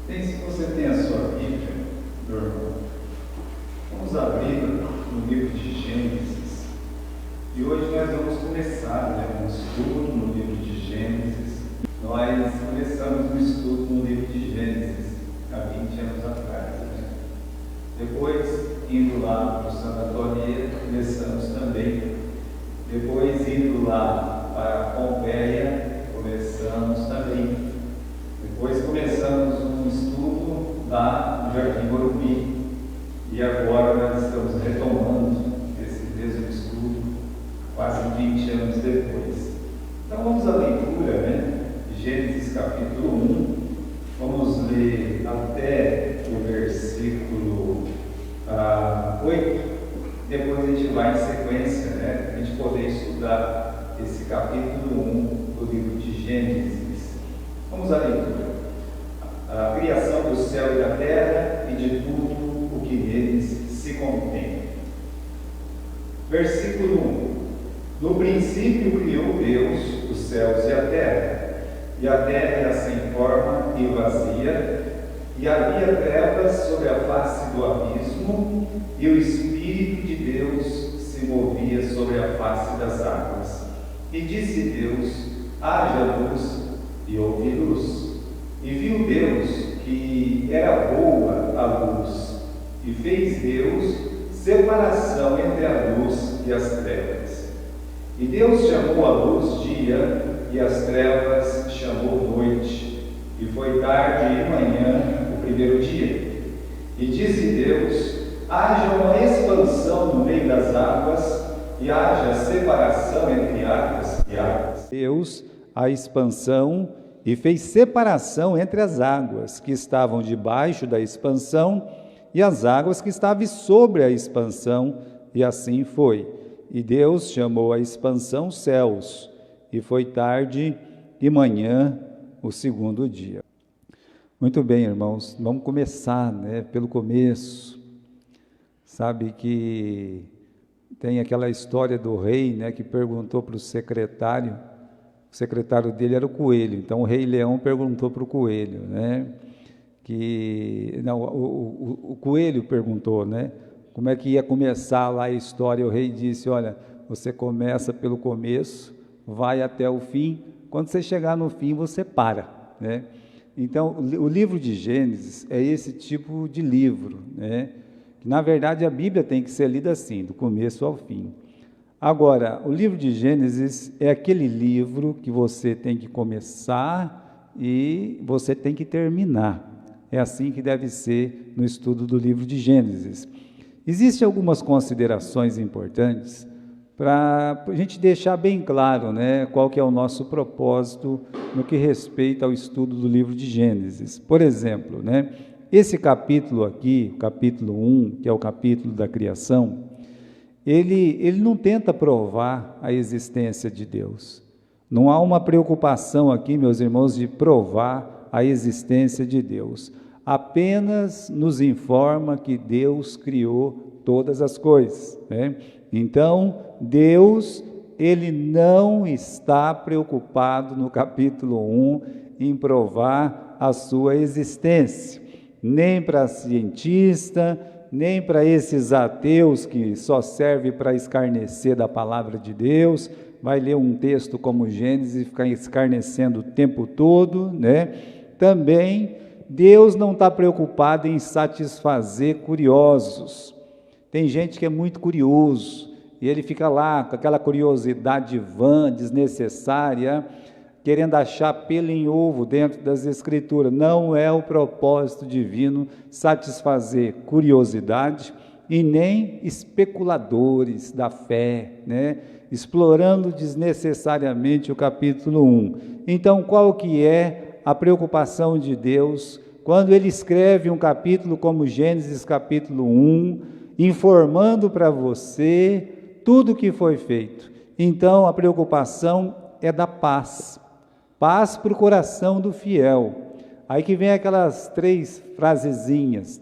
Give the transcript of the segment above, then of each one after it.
Se você tem a sua Bíblia, meu irmão, vamos abrir no livro de Gênesis. E hoje nós vamos começar um estudo no livro de Gênesis. Nós começamos um estudo no livro de Gênesis há 20 anos atrás. Depois, indo lá para o Santo Antônio, começamos também. Depois, indo lá para a Pompeia, começamos também. Depois começamos um estudo lá no Jardim Morumbi. E agora nós estamos retomando esse mesmo estudo, quase 20 anos depois. Então vamos à leitura, Gênesis capítulo 1. Vamos ler até o versículo 8. Depois a gente vai em sequência, para a gente poder estudar esse capítulo 1 do livro de Gênesis. Vamos à leitura. A criação do céu e da terra e de tudo o que neles se contém. Versículo 1. No princípio criou Deus os céus e a terra era sem forma e vazia, e havia trevas sobre a face do abismo, e o Espírito de Deus se movia sobre a face das águas. E disse Deus: haja luz, e houve luz. E viu Deus que era boa a luz, e fez Deus separação entre a luz e as trevas. E Deus chamou a luz dia, e as trevas chamou noite. E foi tarde e manhã o primeiro dia. E disse Deus: haja uma expansão no meio das águas, e haja separação entre águas e águas. Deus, a expansão, e fez separação entre as águas que estavam debaixo da expansão e as águas que estavam sobre a expansão, e assim foi. E Deus chamou a expansão céus, e foi tarde e manhã o segundo dia. Muito bem, irmãos, vamos começar, pelo começo. Sabe que tem aquela história do rei, que perguntou para o secretário dele era o coelho. Então o rei leão perguntou para o coelho, o coelho perguntou, como é que ia começar lá a história. O rei disse: olha, você começa pelo começo, vai até o fim, quando você chegar no fim você para, Então o livro de Gênesis é esse tipo de livro, que na verdade a Bíblia tem que ser lida assim, do começo ao fim. Agora, o livro de Gênesis é aquele livro que você tem que começar e você tem que terminar. É assim que deve ser no estudo do livro de Gênesis. Existem algumas considerações importantes para a gente deixar bem claro, qual que é o nosso propósito no que respeita ao estudo do livro de Gênesis. Por exemplo, esse capítulo aqui, o capítulo 1, que é o capítulo da criação, ele não tenta provar a existência de Deus. Não há uma preocupação aqui, meus irmãos, de provar a existência de Deus. Apenas nos informa que Deus criou todas as coisas, Então, Deus, ele não está preocupado no capítulo 1 em provar a sua existência, nem para cientista, nem para esses ateus que só servem para escarnecer da palavra de Deus, vai ler um texto como Gênesis e ficar escarnecendo o tempo todo, Também Deus não está preocupado em satisfazer curiosos. Tem gente que é muito curioso, e ele fica lá com aquela curiosidade vã, desnecessária, querendo achar pelo em ovo dentro das Escrituras. Não é o propósito divino satisfazer curiosidade e nem especuladores da fé, explorando desnecessariamente o capítulo 1. Então, qual que é a preocupação de Deus quando ele escreve um capítulo como Gênesis capítulo 1, informando para você tudo o que foi feito? Então, a preocupação é da paz. Paz para o coração do fiel. Aí que vem aquelas 3 frasezinhas,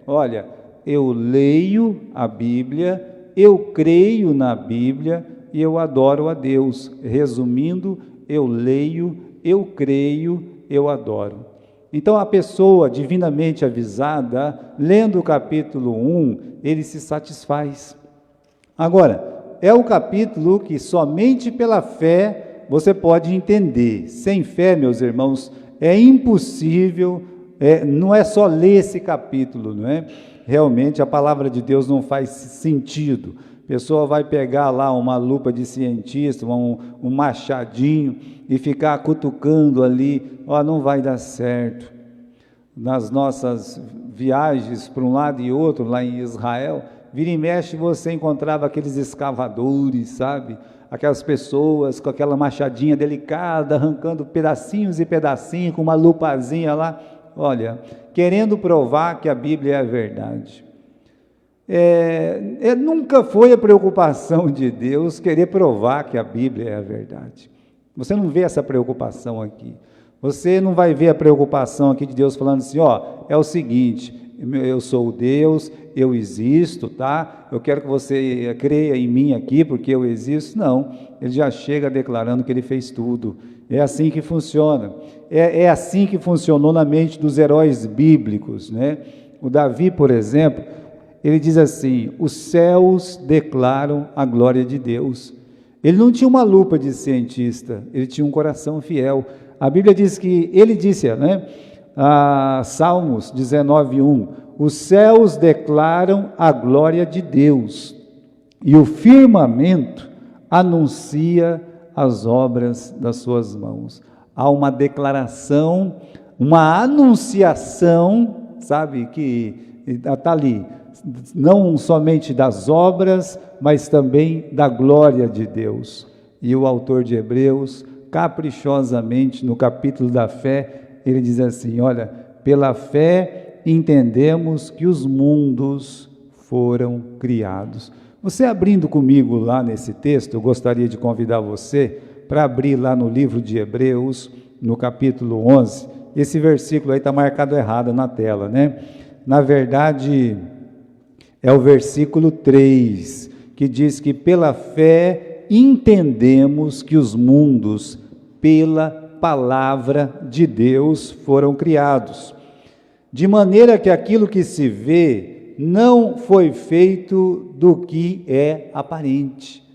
Olha, eu leio a Bíblia, eu creio na Bíblia e eu adoro a Deus. Resumindo, eu leio, eu creio, eu adoro. Então, a pessoa divinamente avisada, lendo o capítulo 1, ele se satisfaz. Agora, é o capítulo que somente pela fé você pode entender. Sem fé, meus irmãos, é impossível, não é só ler esse capítulo, não é? Realmente a palavra de Deus não faz sentido. A pessoa vai pegar lá uma lupa de cientista, um machadinho e ficar cutucando ali, não vai dar certo. Nas nossas viagens para um lado e outro, lá em Israel, vira e mexe você encontrava aqueles escavadores, sabe? Aquelas pessoas com aquela machadinha delicada, arrancando pedacinhos e pedacinhos, com uma lupazinha lá, olha, querendo provar que a Bíblia é a verdade. Nunca foi a preocupação de Deus querer provar que a Bíblia é a verdade. Você não vê essa preocupação aqui. Você não vai ver a preocupação aqui de Deus falando assim, é o seguinte, eu sou Deus, eu existo, tá? Eu quero que você creia em mim aqui, porque eu existo. Não, ele já chega declarando que ele fez tudo. É assim que funciona. É assim que funcionou na mente dos heróis bíblicos, né? O Davi, por exemplo, ele diz assim, os céus declaram a glória de Deus. Ele não tinha uma lupa de cientista, ele tinha um coração fiel. A Bíblia diz que, ele disse, né? Salmos 19:1, os céus declaram a glória de Deus, e o firmamento anuncia as obras das suas mãos. Há uma declaração, uma anunciação, sabe, que está ali, não somente das obras, mas também da glória de Deus. E o autor de Hebreus, caprichosamente, no capítulo da fé, ele diz assim, olha, pela fé entendemos que os mundos foram criados. Você abrindo comigo lá nesse texto, eu gostaria de convidar você para abrir lá no livro de Hebreus, no capítulo 11, esse versículo aí está marcado errado na tela, né? Na verdade, é o versículo 3, que diz que pela fé entendemos que os mundos, pela palavra de Deus, foram criados, de maneira que aquilo que se vê não foi feito do que é aparente.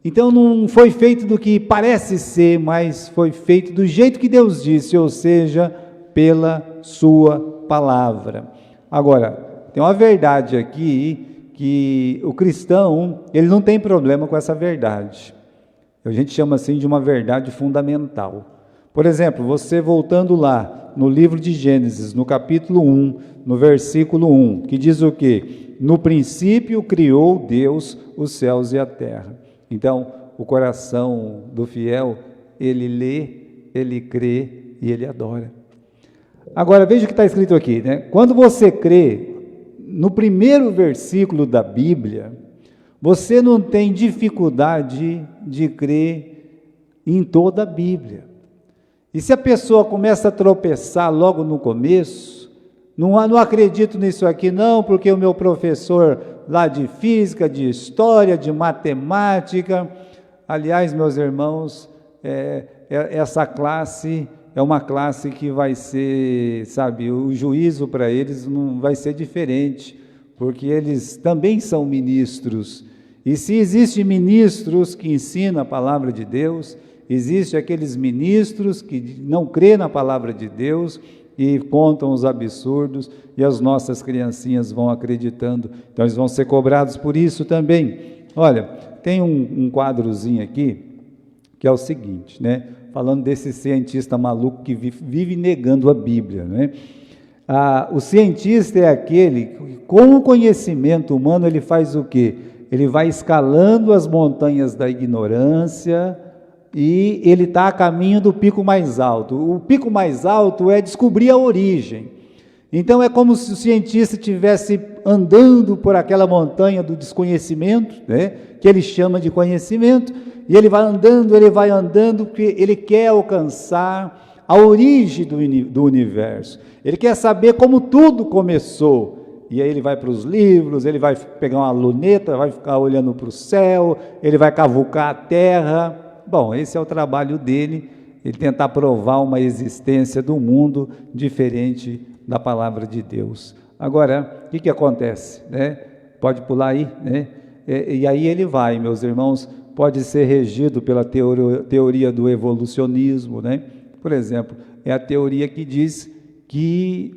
Então não foi feito do que parece ser, mas foi feito do jeito que Deus disse, ou seja, pela sua palavra. Agora, tem uma verdade aqui, que o cristão, ele não tem problema com essa verdade. A gente chama assim de uma verdade fundamental. Por exemplo, você voltando lá no livro de Gênesis, no capítulo 1, no versículo 1, que diz o quê? No princípio criou Deus os céus e a terra. Então, o coração do fiel, ele lê, ele crê e ele adora. Agora, veja o que está escrito aqui, né? Quando você crê, no primeiro versículo da Bíblia, você não tem dificuldade de crer em toda a Bíblia. E se a pessoa começa a tropeçar logo no começo, não acredito nisso aqui não, porque o meu professor lá de física, de história, de matemática, aliás, meus irmãos, essa classe é uma classe que vai ser, sabe, o juízo para eles não vai ser diferente, porque eles também são ministros, e se existem ministros que ensinam a palavra de Deus, existem aqueles ministros que não crêem na palavra de Deus e contam os absurdos, e as nossas criancinhas vão acreditando, então eles vão ser cobrados por isso também. Olha, tem um quadrozinho aqui, que é o seguinte, né? Falando desse cientista maluco que vive negando a Bíblia, né? O cientista é aquele que, com o conhecimento humano, ele faz o quê? Ele vai escalando as montanhas da ignorância e ele está a caminho do pico mais alto. O pico mais alto é descobrir a origem. Então é como se o cientista estivesse andando por aquela montanha do desconhecimento, né? Que ele chama de conhecimento, e ele vai andando, porque ele quer alcançar a origem do universo. Ele quer saber como tudo começou. E aí ele vai para os livros, ele vai pegar uma luneta, vai ficar olhando para o céu, ele vai cavucar a terra. Bom, esse é o trabalho dele, ele tenta provar uma existência do mundo diferente da palavra de Deus. Agora, o que acontece, né? Pode pular aí, né? E aí ele vai, meus irmãos, pode ser regido pela teoria do evolucionismo, né? Por exemplo, é a teoria que diz que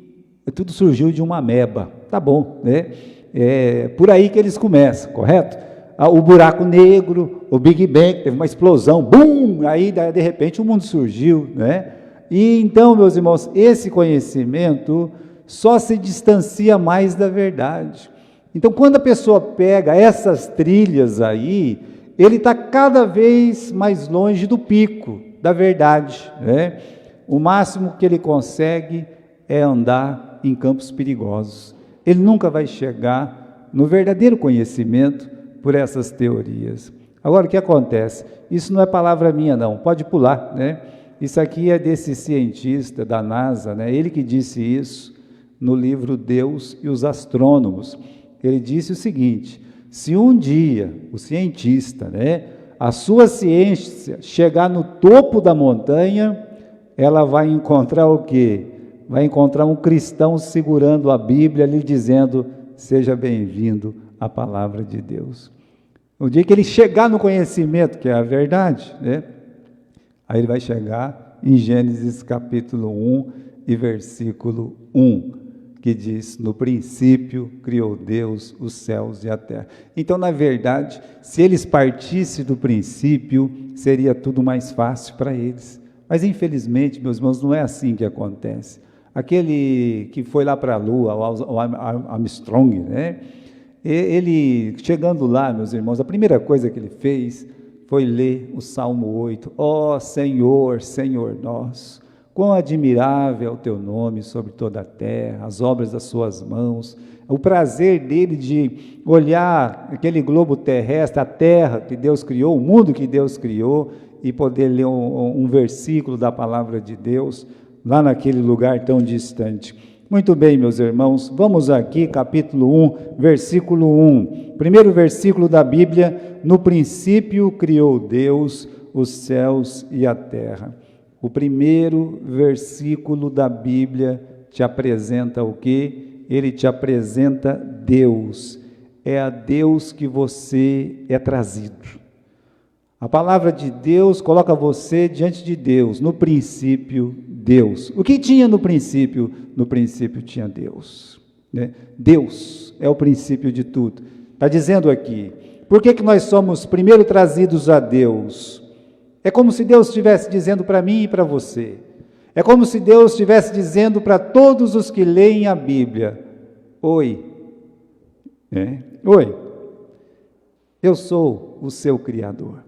tudo surgiu de uma ameba, tá bom, né? É por aí que eles começam, correto? O buraco negro, o Big Bang, teve uma explosão, bum, aí de repente o mundo surgiu, né? E então, meus irmãos, esse conhecimento só se distancia mais da verdade. Então, quando a pessoa pega essas trilhas aí, ele está cada vez mais longe do pico da verdade, né? O máximo que ele consegue é andar em campos perigosos. Ele nunca vai chegar no verdadeiro conhecimento por essas teorias. Agora, o que acontece? Isso não é palavra minha, não. Pode pular, né? Isso aqui é desse cientista da NASA, né? Ele que disse isso no livro Deus e os Astrônomos. Ele disse o seguinte: se um dia o cientista, né, a sua ciência chegar no topo da montanha, ela vai encontrar o quê? Vai encontrar um cristão segurando a Bíblia, lhe dizendo: seja bem-vindo à palavra de Deus. O dia que ele chegar no conhecimento, que é a verdade, né? Aí ele vai chegar em Gênesis capítulo 1 e versículo 1, que diz: no princípio criou Deus os céus e a terra. Então, na verdade, se eles partissem do princípio, seria tudo mais fácil para eles. Mas, infelizmente, meus irmãos, não é assim que acontece. Aquele que foi lá para a Lua, o Armstrong, né? Ele, chegando lá, meus irmãos, a primeira coisa que ele fez foi ler o Salmo 8. Ó Senhor, Senhor nosso, quão admirável é o teu nome sobre toda a terra, as obras das suas mãos. O prazer dele de olhar aquele globo terrestre, a terra que Deus criou, o mundo que Deus criou, e poder ler um versículo da palavra de Deus, lá naquele lugar tão distante. Muito bem, meus irmãos, vamos aqui, capítulo 1, versículo 1. Primeiro versículo da Bíblia: no princípio criou Deus os céus e a terra. O primeiro versículo da Bíblia te apresenta o quê? Ele te apresenta Deus. É a Deus que você é trazido. A palavra de Deus coloca você diante de Deus. No princípio, Deus. O que tinha no princípio? No princípio tinha Deus, né? Deus é o princípio de tudo. Está dizendo aqui, por que nós somos primeiro trazidos a Deus? É como se Deus estivesse dizendo para mim e para você. É como se Deus estivesse dizendo para todos os que leem a Bíblia: oi, oi, eu sou o seu Criador.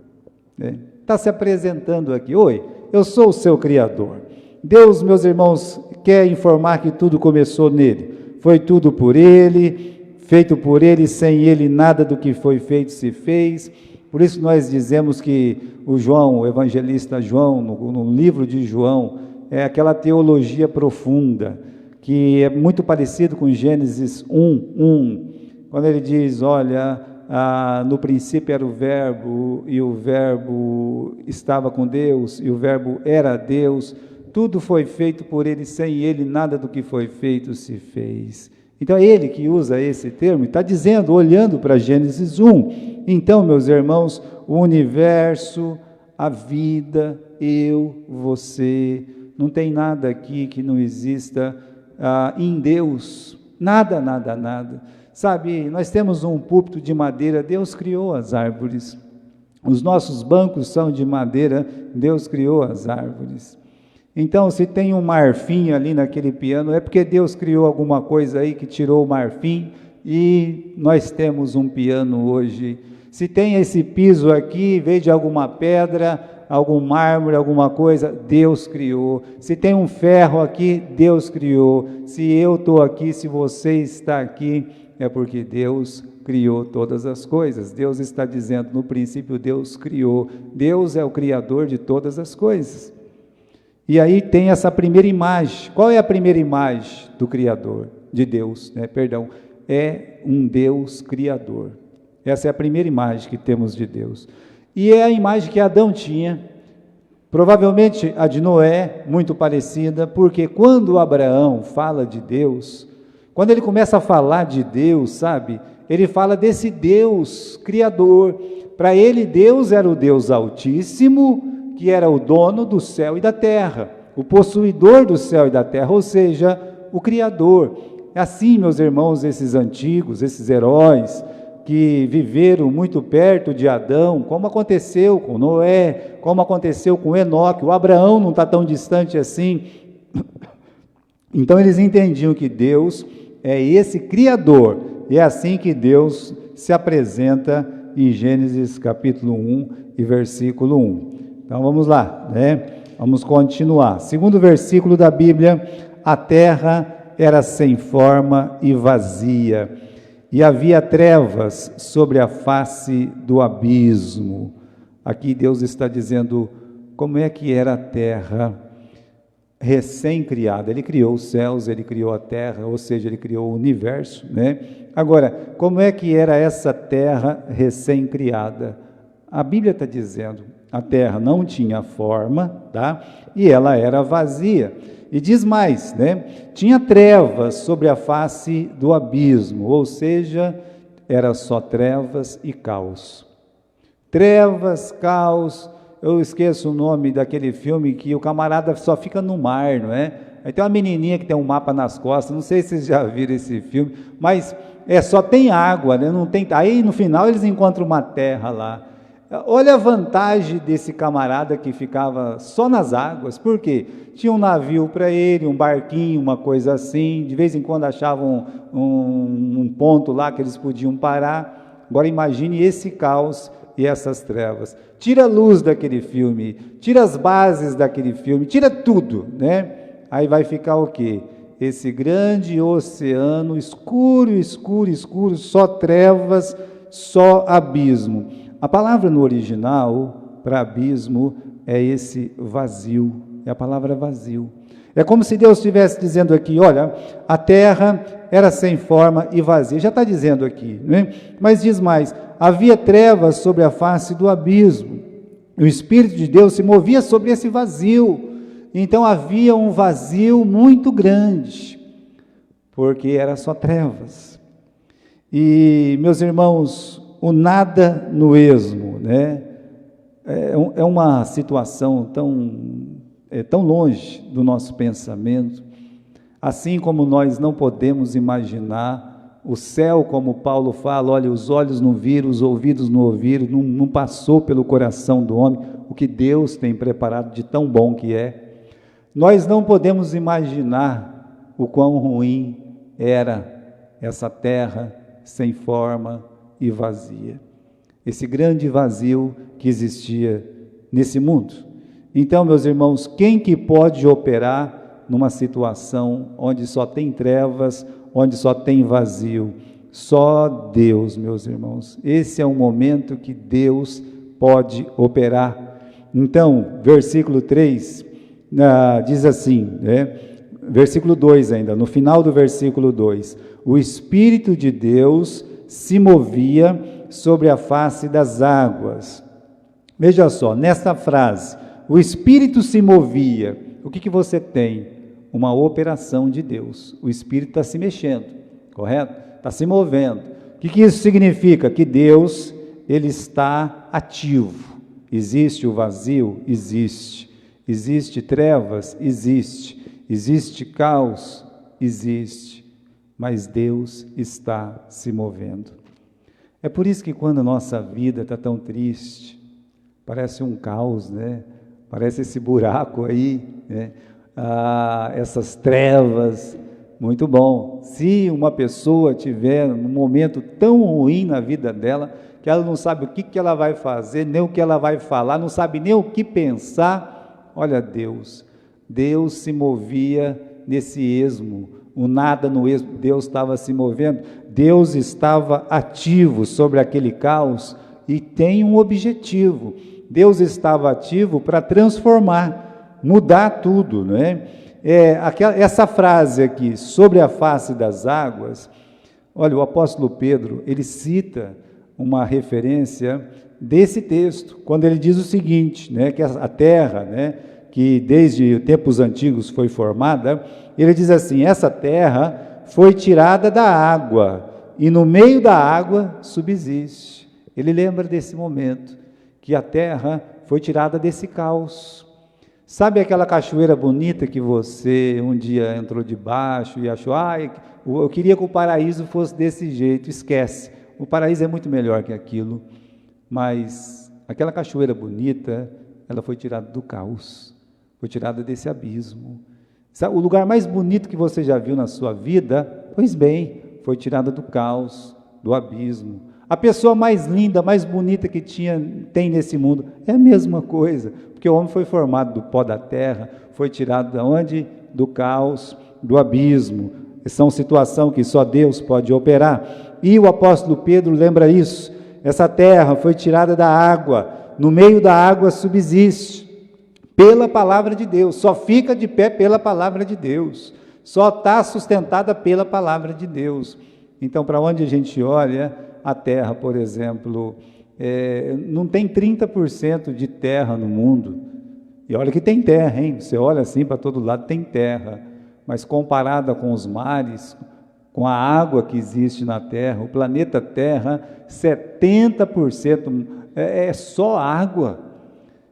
Está se apresentando aqui: oi, eu sou o seu Criador. Deus, meus irmãos, quer informar que tudo começou nele. Foi tudo por ele, feito por ele, sem ele nada do que foi feito se fez. Por isso nós dizemos que o João, o evangelista João, no livro de João, é aquela teologia profunda, que é muito parecido com Gênesis 1, quando ele diz: olha, no princípio era o verbo, e o verbo estava com Deus, e o verbo era Deus, tudo foi feito por ele, sem ele nada do que foi feito se fez. Então é ele que usa esse termo, está dizendo, olhando para Gênesis 1. Então, meus irmãos, o universo, a vida, eu, você, não tem nada aqui que não exista em Deus, nada, nada, nada. Sabe, nós temos um púlpito de madeira, Deus criou as árvores. Os nossos bancos são de madeira, Deus criou as árvores. Então, se tem um marfim ali naquele piano, é porque Deus criou alguma coisa aí que tirou o marfim e nós temos um piano hoje. Se tem esse piso aqui, veio de alguma pedra, algum mármore, alguma coisa, Deus criou. Se tem um ferro aqui, Deus criou. Se eu estou aqui, se você está aqui, é porque Deus criou todas as coisas. Deus está dizendo, no princípio Deus criou. Deus é o Criador de todas as coisas. E aí tem essa primeira imagem. Qual é a primeira imagem do Criador, de Deus, né? Perdão, é um Deus Criador. Essa é a primeira imagem que temos de Deus. E é a imagem que Adão tinha. Provavelmente a de Noé, muito parecida, porque quando Abraão fala de Deus, quando ele começa a falar de Deus, sabe, ele fala desse Deus criador. Para ele, Deus era o Deus Altíssimo, que era o dono do céu e da terra, o possuidor do céu e da terra, ou seja, o Criador. Assim, meus irmãos, esses antigos, esses heróis, que viveram muito perto de Adão, como aconteceu com Noé, como aconteceu com Enoque, o Abraão não está tão distante assim. Então eles entendiam que Deus é esse Criador, e é assim que Deus se apresenta em Gênesis capítulo 1 e versículo 1. Então vamos lá, né? Vamos continuar. Segundo versículo da Bíblia: a terra era sem forma e vazia, e havia trevas sobre a face do abismo. Aqui Deus está dizendo como é que era a terra recém-criada. Ele criou os céus, ele criou a terra, ou seja, ele criou o universo, né? Agora, como é que era essa terra recém-criada? A Bíblia está dizendo, a terra não tinha forma, tá? E ela era vazia. E diz mais, né? Tinha trevas sobre a face do abismo, ou seja, era só trevas e caos. Trevas, caos. Eu esqueço o nome daquele filme que o camarada só fica no mar, não é? Aí tem uma menininha que tem um mapa nas costas, não sei se vocês já viram esse filme, mas só tem água, né? Não tem, aí no final eles encontram uma terra lá. Olha a vantagem desse camarada que ficava só nas águas. Por quê? Tinha um navio para ele, um barquinho, uma coisa assim, de vez em quando achavam um ponto lá que eles podiam parar. Agora imagine esse caos e essas trevas. Tira a luz daquele filme, tira as bases daquele filme, tira tudo, né? Aí vai ficar o quê? Esse grande oceano escuro, escuro, escuro, só trevas, só abismo. A palavra no original para abismo é esse vazio, é a palavra vazio. É como se Deus estivesse dizendo aqui, olha, a terra era sem forma e vazia. Já está dizendo aqui, né? Mas diz mais: havia trevas sobre a face do abismo. O Espírito de Deus se movia sobre esse vazio. Então havia um vazio muito grande, porque era só trevas. E, meus irmãos, o nada no esmo, né? É uma situação tão longe do nosso pensamento, assim como nós não podemos imaginar o céu, como Paulo fala, olha, os olhos não viram, os ouvidos não ouviram, não passou pelo coração do homem, o que Deus tem preparado de tão bom que é. Nós não podemos imaginar o quão ruim era essa terra sem forma e vazia, esse grande vazio que existia nesse mundo. Então, meus irmãos, quem que pode operar numa situação onde só tem trevas, onde só tem vazio? Só Deus, meus irmãos. Esse é um momento que Deus pode operar. Então, versículo 3 diz assim, né? Versículo 2 ainda, no final do versículo 2: o Espírito de Deus se movia sobre a face das águas. Veja só, nesta frase, o Espírito se movia, o que você tem? Uma operação de Deus. O Espírito está se mexendo, correto? Está se movendo. O que isso significa? Que Deus, Ele está ativo. Existe o vazio? Existe. Existe trevas? Existe. Existe caos? Existe. Mas Deus está se movendo. É por isso que quando a nossa vida está tão triste, parece um caos, né? Parece esse buraco aí, né? Essas trevas, muito bom. Se uma pessoa tiver um momento tão ruim na vida dela, que ela não sabe o que ela vai fazer, nem o que ela vai falar, não sabe nem o que pensar, olha, Deus se movia nesse esmo, o nada no esmo, Deus estava se movendo, Deus estava ativo sobre aquele caos e tem um objetivo. Deus estava ativo para transformar, mudar tudo, não é? Essa frase aqui, sobre a face das águas, olha, o apóstolo Pedro, ele cita uma referência desse texto, quando ele diz o seguinte, né, que a terra, né, que desde tempos antigos foi formada, ele diz assim: essa terra foi tirada da água, e no meio da água subsiste. Ele lembra desse momento, que a terra foi tirada desse caos. Sabe aquela cachoeira bonita que você um dia entrou debaixo e achou, eu queria que o paraíso fosse desse jeito? Esquece, o paraíso é muito melhor que aquilo. Mas aquela cachoeira bonita, ela foi tirada do caos, foi tirada desse abismo. Sabe, o lugar mais bonito que você já viu na sua vida, pois bem, foi tirada do caos, do abismo. A pessoa mais linda, mais bonita que tem nesse mundo, é a mesma coisa, porque o homem foi formado do pó da terra, foi tirado de onde? Do caos, do abismo. São situações que só Deus pode operar. E o apóstolo Pedro lembra isso: essa terra foi tirada da água, no meio da água subsiste, pela palavra de Deus, só fica de pé pela palavra de Deus, só está sustentada pela palavra de Deus. Então, para onde a gente olha, a terra, por exemplo, não tem 30% de terra no mundo, e olha que tem terra, hein? Você olha assim para todo lado, tem terra, mas comparada com os mares, com a água que existe na terra, o planeta Terra, 70% é só água,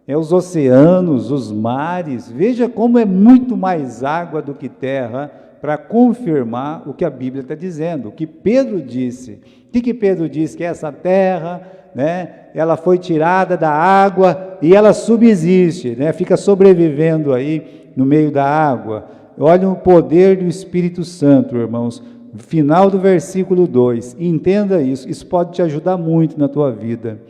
os oceanos, os mares. Veja como é muito mais água do que terra, para confirmar o que a Bíblia está dizendo, o que Pedro disse. O que Pedro disse? Que essa terra, né, ela foi tirada da água e ela subsiste, né, fica sobrevivendo aí no meio da água. Olha o poder do Espírito Santo, irmãos. Final do versículo 2, entenda isso pode te ajudar muito na tua vida.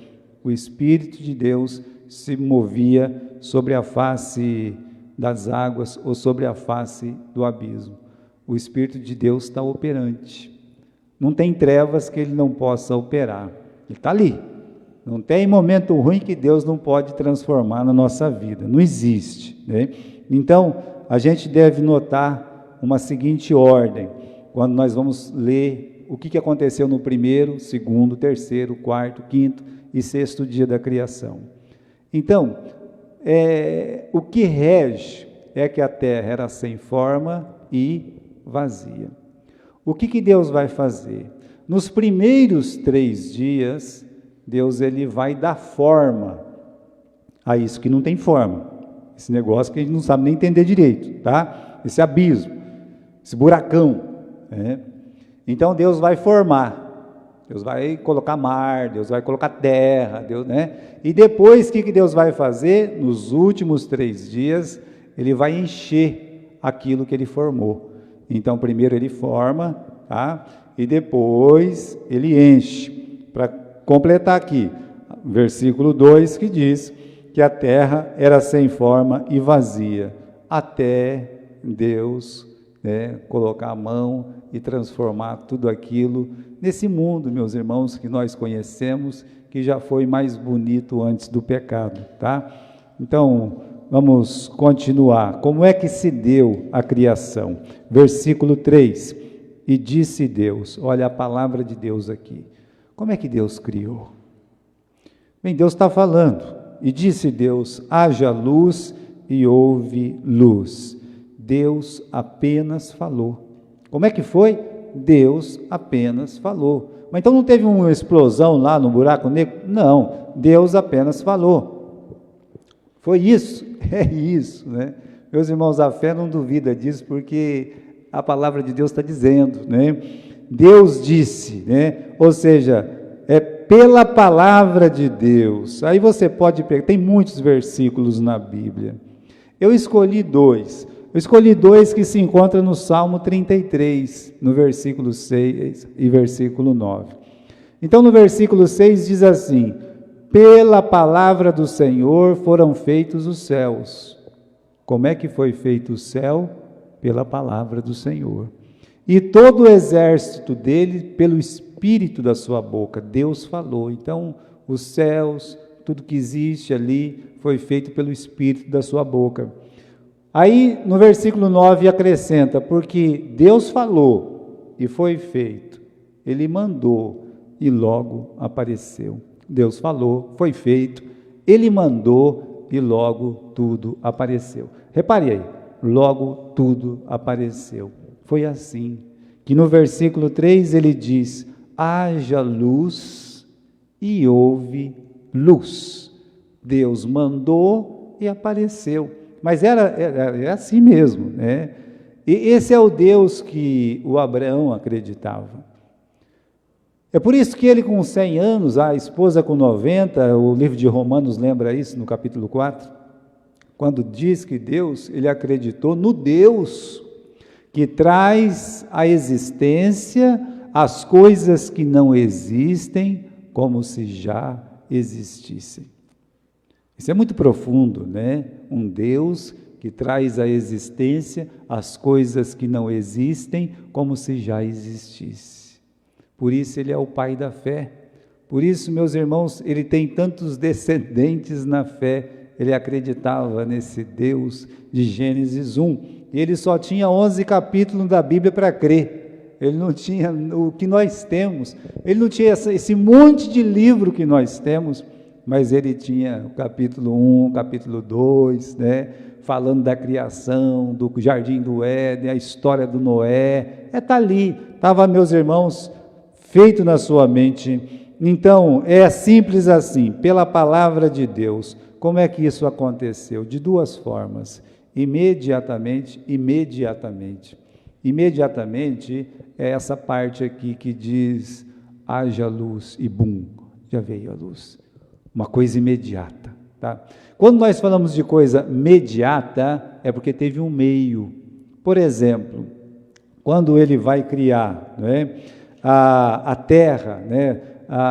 O Espírito de Deus se movia sobre a face das águas ou sobre a face do abismo. O Espírito de Deus está operante, não tem trevas que ele não possa operar, ele está ali, não tem momento ruim que Deus não pode transformar na nossa vida, não existe, né? Então, a gente deve notar uma seguinte ordem, quando nós vamos ler o que aconteceu no primeiro, segundo, terceiro, quarto, quinto e sexto dia da criação. Então, o que rege é que a terra era sem forma e vazia. O que Deus vai fazer? Nos primeiros 3 dias, Deus ele vai dar forma a isso que não tem forma, esse negócio que a gente não sabe nem entender direito, tá? Esse abismo, esse buracão, né? Então Deus vai formar, Deus vai colocar mar, Deus vai colocar terra, Deus, né? E depois o que Deus vai fazer? Nos últimos 3 dias, ele vai encher aquilo que ele formou. Então primeiro ele forma, tá? E depois ele enche. Para completar aqui, versículo 2 que diz que a terra era sem forma e vazia, até Deus, né, colocar a mão e transformar tudo aquilo nesse mundo, meus irmãos, que nós conhecemos, que já foi mais bonito antes do pecado, tá? Então, vamos continuar. Como é que se deu a criação? Versículo 3, e disse Deus, olha a palavra de Deus aqui, como é que Deus criou? Bem, Deus está falando, e disse Deus, haja luz, e houve luz. Deus apenas falou. Como é que foi? Deus apenas falou. Mas então não teve uma explosão lá no buraco negro? Não, Deus apenas falou. Foi isso, é isso, né? Meus irmãos, a fé não duvida disso, porque a palavra de Deus está dizendo, né? Deus disse, né? Ou seja, é pela palavra de Deus. Aí você pode pegar, tem muitos versículos na Bíblia. Eu escolhi 2. Eu escolhi 2 que se encontram no Salmo 33, no versículo 6 e versículo 9. Então, no versículo 6 diz assim, pela palavra do Senhor foram feitos os céus. Como é que foi feito o céu? Pela palavra do Senhor. E todo o exército dele, pelo espírito da sua boca. Deus falou. Então, os céus, tudo que existe ali, foi feito pelo espírito da sua boca. Aí, no versículo 9, acrescenta, porque Deus falou e foi feito, Ele mandou e logo apareceu. Deus falou, foi feito, Ele mandou e logo tudo apareceu. Repare aí, logo tudo apareceu. Foi assim que no versículo 3 ele diz: haja luz e houve luz. Deus mandou e apareceu. Mas é assim mesmo, né? E esse é o Deus que o Abraão acreditava. É por isso que ele com 100 anos, a esposa com 90, o livro de Romanos lembra isso no capítulo 4, quando diz que Deus, ele acreditou no Deus que traz à existência as coisas que não existem como se já existissem. Isso é muito profundo, né? Um Deus que traz à existência as coisas que não existem como se já existisse. Por isso ele é o pai da fé. Por isso, meus irmãos, ele tem tantos descendentes na fé. Ele acreditava nesse Deus de Gênesis 1. E ele só tinha 11 capítulos da Bíblia para crer. Ele não tinha o que nós temos. Ele não tinha esse monte de livro que nós temos, mas ele tinha o capítulo 1, capítulo 2, né? Falando da criação, do jardim do Éden, a história do Noé. Está ali, estava, meus irmãos, feito na sua mente. Então, é simples assim, pela palavra de Deus. Como é que isso aconteceu? De duas formas: imediatamente. Imediatamente é essa parte aqui que diz: haja luz, e bum, já veio a luz. Uma coisa imediata, tá? Quando nós falamos de coisa imediata, é porque teve um meio. Por exemplo, quando ele vai criar, né, a terra, né,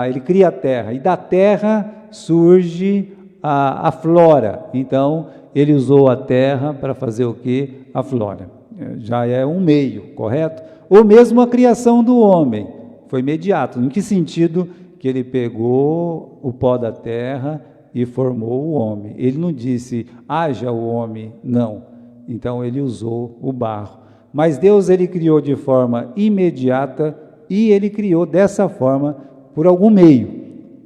ele cria a terra, e da terra surge a flora. Então, ele usou a terra para fazer o quê? A flora. Já é um meio, correto? Ou mesmo a criação do homem, foi imediato. Em que sentido? Que ele pegou o pó da terra e formou o homem. Ele não disse, haja o homem, não. Então, ele usou o barro. Mas Deus, ele criou de forma imediata, e ele criou dessa forma por algum meio.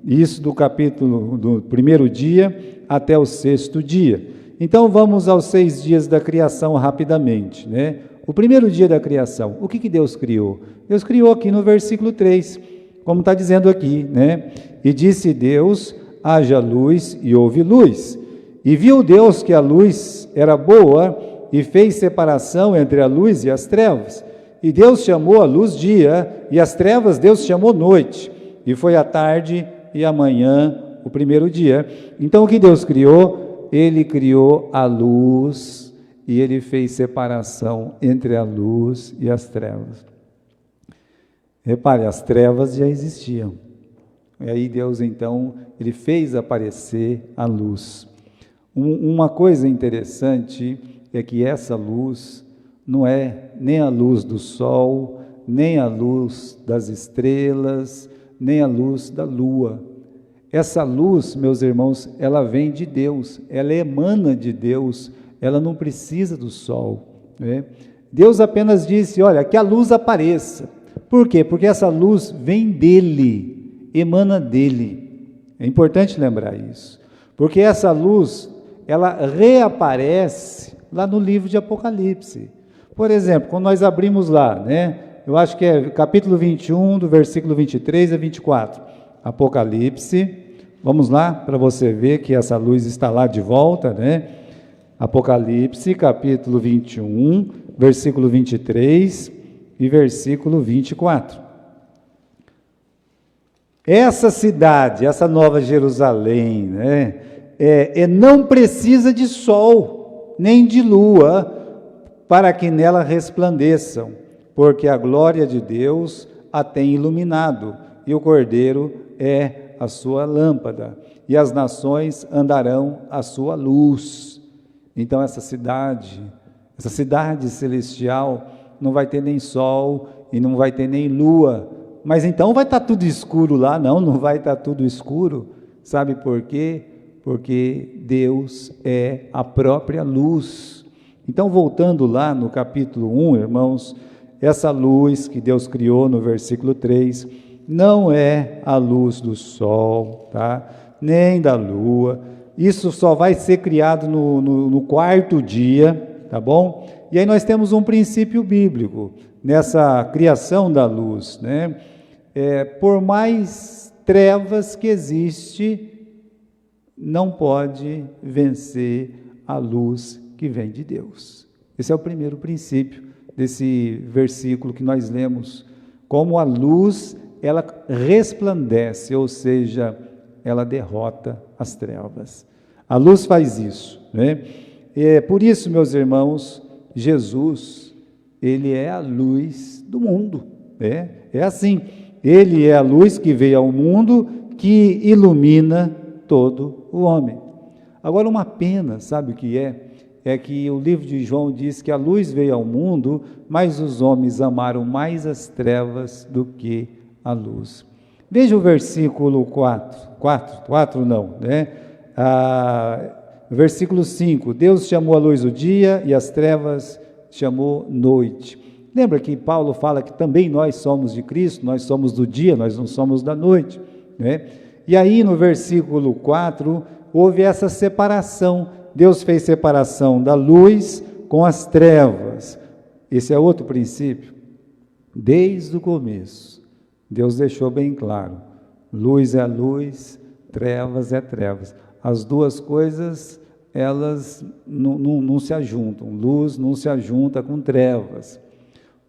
Isso do capítulo do primeiro dia até o 6º dia. Então vamos aos 6 dias da criação rapidamente, né? O primeiro dia da criação, o que Deus criou? Deus criou aqui no versículo 3, como está dizendo aqui, né? E disse Deus, haja luz, e houve luz. E viu Deus que a luz era boa, e fez separação entre a luz e as trevas. E Deus chamou a luz dia, e as trevas Deus chamou noite. E foi a tarde e a manhã o primeiro dia. Então o que Deus criou? Ele criou a luz, e ele fez separação entre a luz e as trevas. Repare, as trevas já existiam. E aí Deus, então, ele fez aparecer a luz. Uma coisa interessante é que essa luz não é nem a luz do sol, nem a luz das estrelas, nem a luz da lua. Essa luz, meus irmãos, ela vem de Deus, ela emana de Deus, ela não precisa do sol, né? Deus apenas disse, olha, que a luz apareça. Por quê? Porque essa luz vem dele, emana dele. É importante lembrar isso, porque essa luz, ela reaparece lá no livro de Apocalipse. Por exemplo, quando nós abrimos lá, né? Eu acho que é capítulo 21, do versículo 23 a 24. Apocalipse, vamos lá, para você ver que essa luz está lá de volta, né? Apocalipse, capítulo 21, versículo 23 e versículo 24. Essa cidade, essa nova Jerusalém, né? Não precisa de sol, nem de lua, para que nela resplandeçam, porque a glória de Deus a tem iluminado, e o Cordeiro é a sua lâmpada, e as nações andarão à sua luz. Então essa cidade celestial, não vai ter nem sol, e não vai ter nem lua, mas então vai estar tudo escuro lá? Não vai estar tudo escuro. Sabe por quê? Porque Deus é a própria luz. Então, voltando lá no capítulo 1, irmãos, essa luz que Deus criou no versículo 3, não é a luz do sol, tá? Nem da lua. Isso só vai ser criado no quarto dia, tá bom? E aí nós temos um princípio bíblico nessa criação da luz, né? Por mais trevas que existe, não pode vencer a luz que vem de Deus. Esse é o primeiro princípio desse versículo que nós lemos, como a luz, ela resplandece, ou seja, ela derrota as trevas. A luz faz isso, né? Por isso, meus irmãos, Jesus, ele é a luz do mundo, né? É assim, ele é a luz que veio ao mundo, que ilumina todo o homem. Agora, uma pena, sabe o que é? É que o livro de João diz que a luz veio ao mundo, mas os homens amaram mais as trevas do que a luz. Veja o versículo 4 não, né? Versículo 5, Deus chamou a luz o dia e as trevas chamou noite. Lembra que Paulo fala que também nós somos de Cristo, nós somos do dia, nós não somos da noite, né? E aí no versículo 4, houve essa separação, Deus fez separação da luz com as trevas. Esse é outro princípio. Desde o começo, Deus deixou bem claro, luz é luz, trevas é trevas. As duas coisas, elas não se ajuntam, luz não se ajunta com trevas.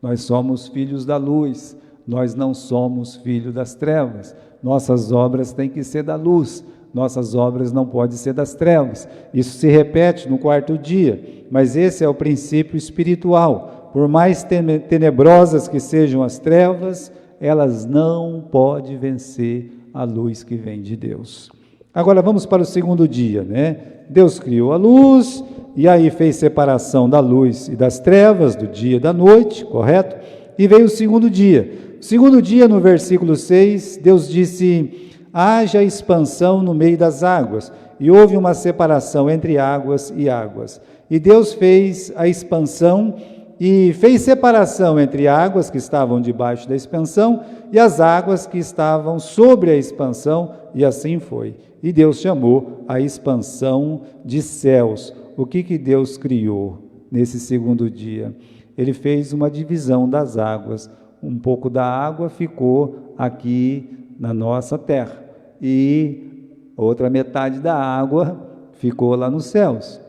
Nós somos filhos da luz, nós não somos filhos das trevas. Nossas obras têm que ser da luz, nossas obras não podem ser das trevas. Isso se repete no quarto dia, mas esse é o princípio espiritual. Por mais tenebrosas que sejam as trevas, elas não podem vencer a luz que vem de Deus. Agora vamos para o segundo dia, né? Deus criou a luz, e aí fez separação da luz e das trevas, do dia e da noite, correto? E veio o segundo dia. Segundo dia, no versículo 6, Deus disse, haja expansão no meio das águas, e houve uma separação entre águas e águas. E Deus fez a expansão, e fez separação entre águas que estavam debaixo da expansão, e as águas que estavam sobre a expansão, e assim foi. E Deus chamou a expansão de céus. O que Deus criou nesse segundo dia? Ele fez uma divisão das águas. Um pouco da água ficou aqui na nossa terra, e outra metade da água ficou lá nos céus.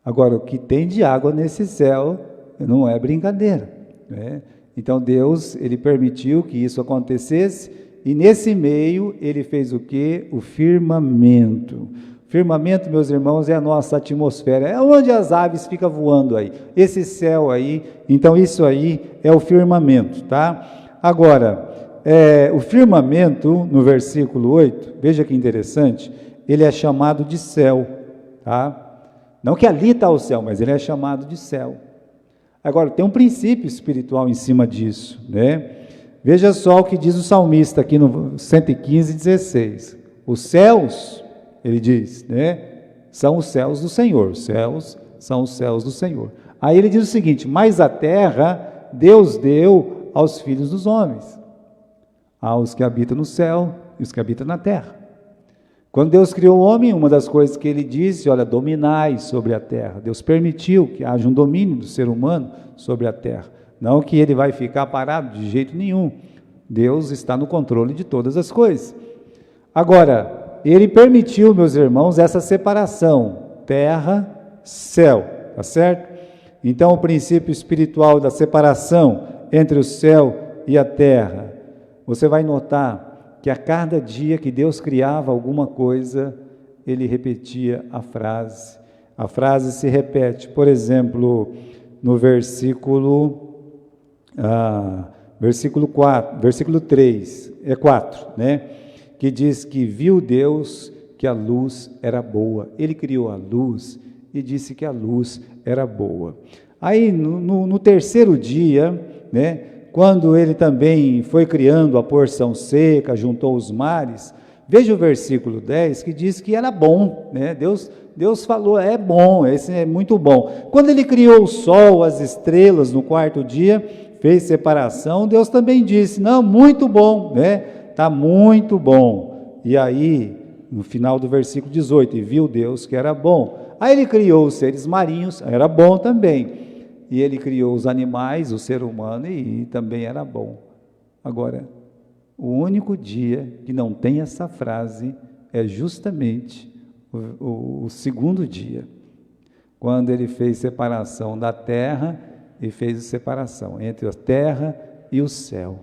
Agora, o que tem de água nesse céu não é brincadeira, né? Então Deus, ele permitiu que isso acontecesse, e nesse meio ele fez o quê? O firmamento. Firmamento, meus irmãos, é a nossa atmosfera, é onde as aves ficam voando aí, esse céu aí. Então isso aí é o firmamento, tá? Agora, o firmamento, no versículo 8, veja que interessante, ele é chamado de céu, tá? Não que ali está o céu, mas ele é chamado de céu. Agora, tem um princípio espiritual em cima disso, né? Veja só o que diz o salmista aqui no 115:16. Os céus, ele diz, né, são os céus do Senhor, os céus são os céus do Senhor. Aí ele diz o seguinte, mas a terra Deus deu aos filhos dos homens, aos que habitam no céu e os que habitam na terra. Quando Deus criou o homem, uma das coisas que ele disse, olha, dominai sobre a terra. Deus permitiu que haja um domínio do ser humano sobre a terra. Não que ele vai ficar parado de jeito nenhum. Deus está no controle de todas as coisas. Agora, ele permitiu, meus irmãos, essa separação, terra, céu, tá certo? Então, o princípio espiritual da separação entre o céu e a terra, você vai notar que a cada dia que Deus criava alguma coisa, ele repetia a frase. A frase se repete, por exemplo, no versículo 3, 4, né? Que diz que viu Deus que a luz era boa. Ele criou a luz e disse que a luz era boa. Aí, no terceiro dia, né? Quando ele também foi criando a porção seca, juntou os mares, veja o versículo 10, que diz que era bom, né? Deus falou, esse é muito bom. Quando ele criou o sol, as estrelas no quarto dia, fez separação, Deus também disse, não, muito bom, né? Está muito bom. E aí, no final do versículo 18, e viu Deus que era bom. Aí ele criou os seres marinhos, era bom também. E ele criou os animais, o ser humano, e também era bom. Agora, o único dia que não tem essa frase é justamente o segundo dia, quando ele fez separação da terra e fez separação entre a terra e o céu.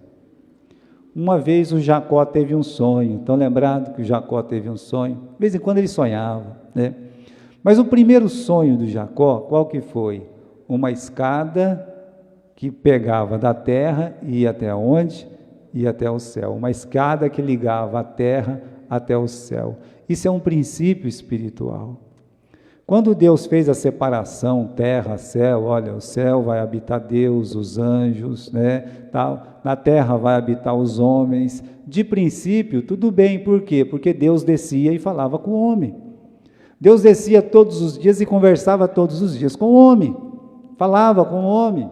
Uma vez o Jacó teve um sonho, estão lembrados que o Jacó teve um sonho? De vez em quando ele sonhava, né? Mas o primeiro sonho do Jacó, qual que foi? Uma escada que pegava da terra e ia até onde? Ia até o céu. Uma escada que ligava a terra até o céu. Isso é um princípio espiritual. Quando Deus fez a separação terra, céu, olha, o céu vai habitar Deus, os anjos, né, tal, na terra vai habitar os homens. De princípio, tudo bem, por quê? Porque Deus descia e falava com o homem. Deus descia todos os dias e conversava todos os dias com o homem, falava com o homem,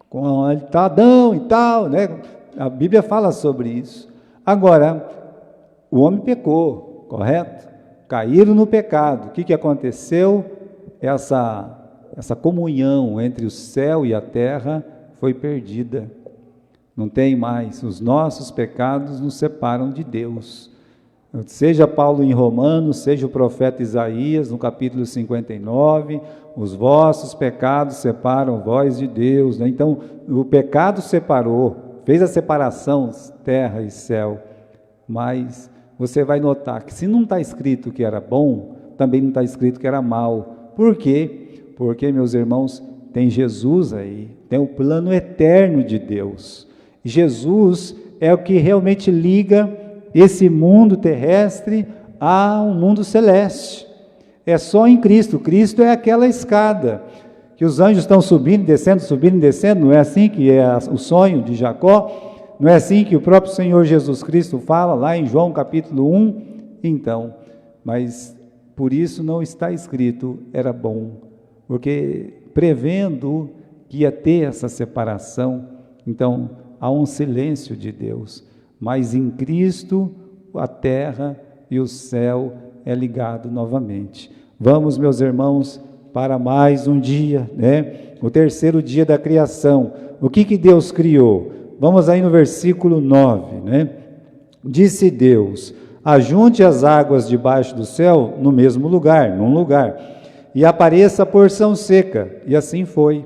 com Adão e tal, né? A Bíblia fala sobre isso. Agora, o homem pecou, correto? Caíram no pecado. O que aconteceu? Essa comunhão entre o céu e a terra foi perdida. Não tem mais. Os nossos pecados nos separam de Deus. Seja Paulo em Romanos, seja o profeta Isaías, no capítulo 59, os vossos pecados separam vós de Deus, né? Então, o pecado separou, fez a separação terra e céu, mas você vai notar que se não está escrito que era bom, também não está escrito que era mal. Por quê? Porque, meus irmãos, tem Jesus aí, tem o plano eterno de Deus. Jesus é o que realmente liga esse mundo terrestre a um mundo celeste. É só em Cristo. Cristo é aquela escada que os anjos estão subindo e descendo. Não é assim que é o sonho de Jacó? Não é assim que o próprio Senhor Jesus Cristo fala lá em João capítulo 1? Então, mas por isso não está escrito era bom, porque prevendo que ia ter essa separação, então há um silêncio de Deus. Mas em Cristo, a terra e o céu é ligado novamente. Vamos, meus irmãos, para mais um dia, né? O terceiro dia da criação. O que Deus criou? Vamos aí no versículo 9, né? Disse Deus, ajunte as águas debaixo do céu no mesmo lugar, num lugar, e apareça a porção seca. E assim foi.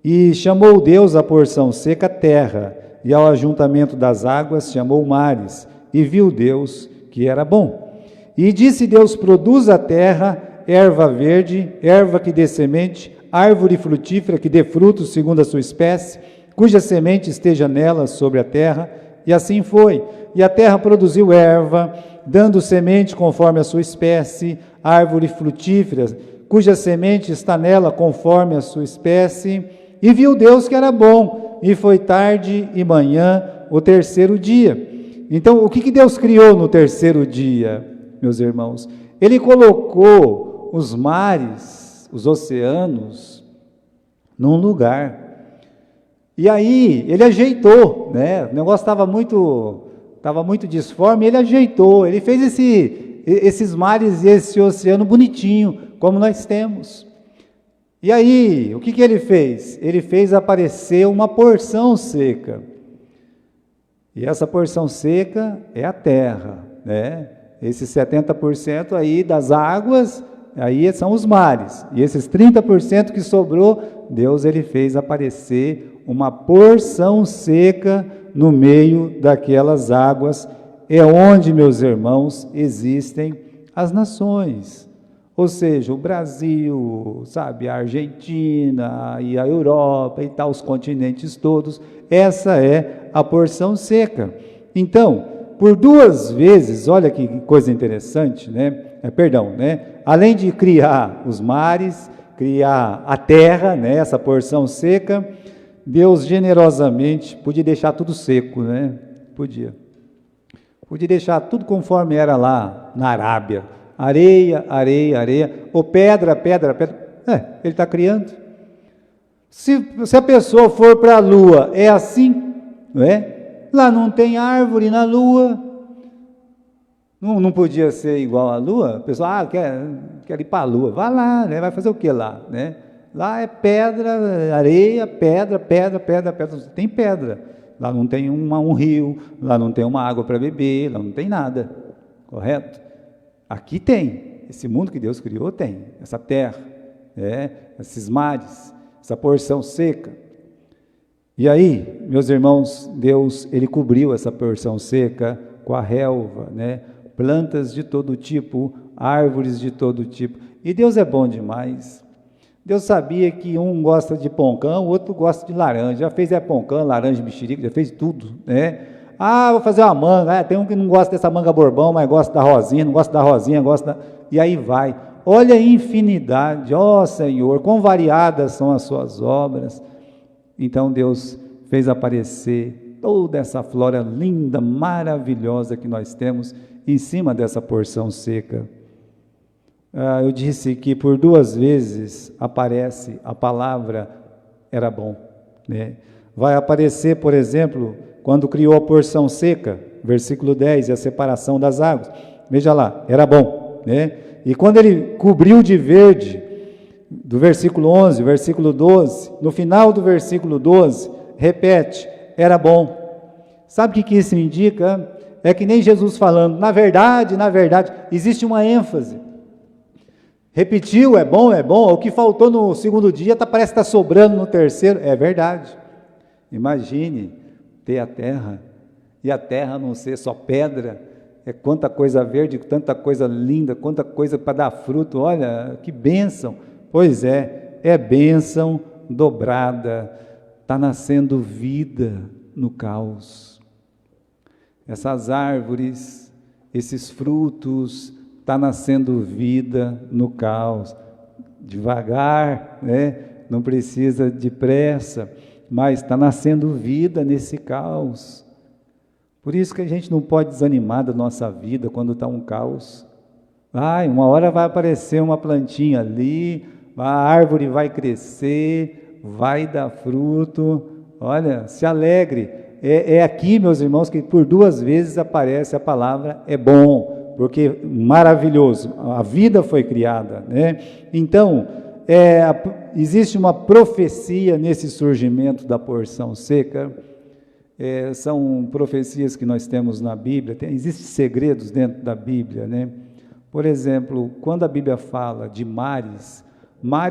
E chamou Deus a porção seca terra, e ao ajuntamento das águas chamou mares, e viu Deus que era bom. E disse Deus, produza a terra erva verde, erva que dê semente, árvore frutífera que dê frutos segundo a sua espécie, cuja semente esteja nela sobre a terra, e assim foi. E a terra produziu erva, dando semente conforme a sua espécie, árvore frutífera, cuja semente está nela conforme a sua espécie, e viu Deus que era bom. E foi tarde e manhã, o terceiro dia. Então, o que Deus criou no terceiro dia, meus irmãos? Ele colocou os mares, os oceanos, num lugar. E aí, ele ajeitou, né? O negócio estava muito disforme, ele ajeitou, ele fez esses mares e esse oceano bonitinho, como nós temos. E aí, o que ele fez? Ele fez aparecer uma porção seca. E essa porção seca é a terra, né? Esses 70% aí das águas, aí são os mares. E esses 30% que sobrou, Deus ele fez aparecer uma porção seca no meio daquelas águas. É onde, meus irmãos, existem as nações. Ou seja, o Brasil, sabe, a Argentina e a Europa e tal, os continentes todos, essa é a porção seca. Então, por duas vezes, olha que coisa interessante, né? Além de criar os mares, criar a terra, né? Essa porção seca, Deus generosamente podia deixar tudo seco, né? Podia deixar tudo conforme era lá na Arábia. Areia, areia, areia, ou pedra. Ele está criando. Se a pessoa for para a lua, é assim, não é? Lá não tem árvore na lua. Não podia ser igual à lua? A pessoa, quer ir para a lua, vai lá, né? Vai fazer o que lá, né? Lá é pedra, areia, pedra, tem pedra. Lá não tem um rio, lá não tem uma água para beber, lá não tem nada, correto? Aqui tem, esse mundo que Deus criou tem, essa terra, esses mares, essa porção seca. E aí, meus irmãos, Deus, Ele cobriu essa porção seca com a relva, né? Plantas de todo tipo, árvores de todo tipo. E Deus é bom demais. Deus sabia que um gosta de poncã, o outro gosta de laranja. Já fez poncã, laranja, mexerica, já fez tudo, né? Vou fazer uma manga. Tem um que não gosta dessa manga bourbon, mas gosta da rosinha, não gosta da rosinha, E aí vai. Olha a infinidade, ó Senhor, quão variadas são as suas obras. Então Deus fez aparecer toda essa flora linda, maravilhosa que nós temos em cima dessa porção seca. Eu disse que por 2 vezes aparece a palavra era bom, né? Vai aparecer, por exemplo, quando criou a porção seca, versículo 10, a separação das águas. Veja lá, era bom, né? E quando ele cobriu de verde, do versículo 11, versículo 12, no final do versículo 12, repete, era bom. Sabe o que isso indica? É que nem Jesus falando, na verdade, existe uma ênfase. Repetiu, é bom, o que faltou no segundo dia, parece que está sobrando no terceiro, é verdade. Imagine ter a terra, e a terra não ser só pedra, quanta coisa verde, tanta coisa linda, quanta coisa para dar fruto, olha, que bênção. Pois é bênção dobrada, está nascendo vida no caos. Essas árvores, esses frutos, está nascendo vida no caos, devagar, né? Não precisa de pressa, mas está nascendo vida nesse caos. Por isso que a gente não pode desanimar da nossa vida quando está um caos. Uma hora vai aparecer uma plantinha ali, a árvore vai crescer, vai dar fruto, olha, se alegre. É aqui, meus irmãos, que por 2 vezes aparece a palavra é bom, porque maravilhoso, a vida foi criada, né? Então, existe uma profecia nesse surgimento da porção seca, são profecias que nós temos na Bíblia, existem segredos dentro da Bíblia, né? Por exemplo, quando a Bíblia fala de mares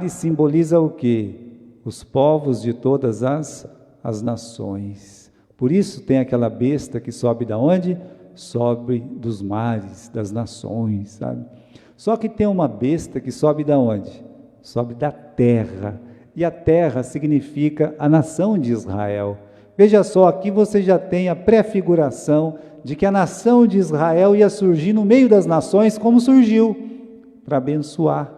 simboliza o quê? Os povos de todas as nações. Por isso tem aquela besta que sobe da onde? Sobe dos mares, das nações, sabe? Só que tem uma besta que sobe da onde? Sobe da terra. E a terra significa a nação de Israel. Veja só, aqui você já tem a prefiguração de que a nação de Israel ia surgir no meio das nações como surgiu, para abençoar.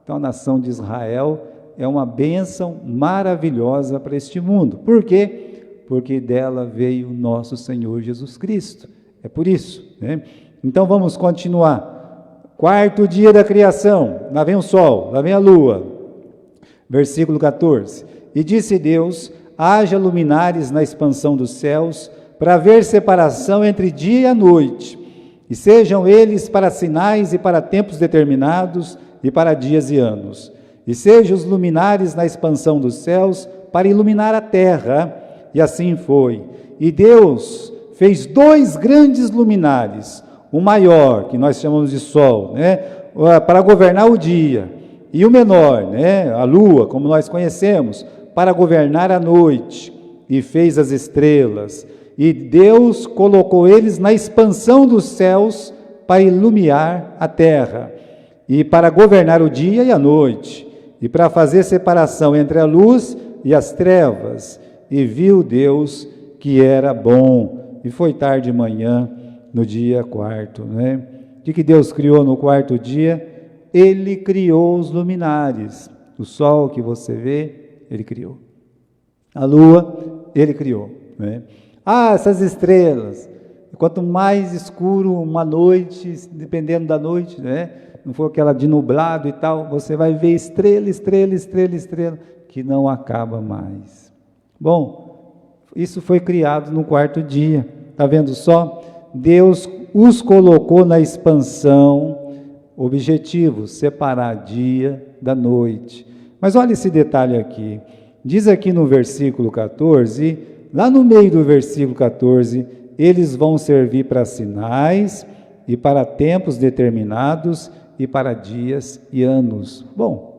Então a nação de Israel é uma bênção maravilhosa para este mundo. Por quê? Porque dela veio o nosso Senhor Jesus Cristo. É por isso, né? Então vamos continuar. 4º dia da criação, lá vem o sol, lá vem a lua. Versículo 14. E disse Deus, haja luminares na expansão dos céus, para haver separação entre dia e a noite, e sejam eles para sinais e para tempos determinados, e para dias e anos. E sejam os luminares na expansão dos céus, para iluminar a terra. E assim foi. E Deus fez 2 grandes luminares, o maior, que nós chamamos de sol, né, para governar o dia, e o menor, né, a lua, como nós conhecemos, para governar a noite, e fez as estrelas. E Deus colocou eles na expansão dos céus para iluminar a terra, e para governar o dia e a noite, e para fazer separação entre a luz e as trevas. E viu Deus que era bom, e foi tarde de manhã, no dia 4º, né? O que Deus criou no 4º dia? Ele criou os luminares. O sol que você vê, Ele criou. A lua, Ele criou, né? Essas estrelas, quanto mais escuro uma noite, dependendo da noite, né? Não for aquela de nublado e tal, você vai ver estrela, que não acaba mais. Bom, isso foi criado no quarto dia. Está vendo só? Deus os colocou na expansão, objetivo, separar dia da noite. Mas olha esse detalhe aqui. Diz aqui no versículo 14, lá no meio do versículo 14, eles vão servir para sinais e para tempos determinados e para dias e anos. Bom,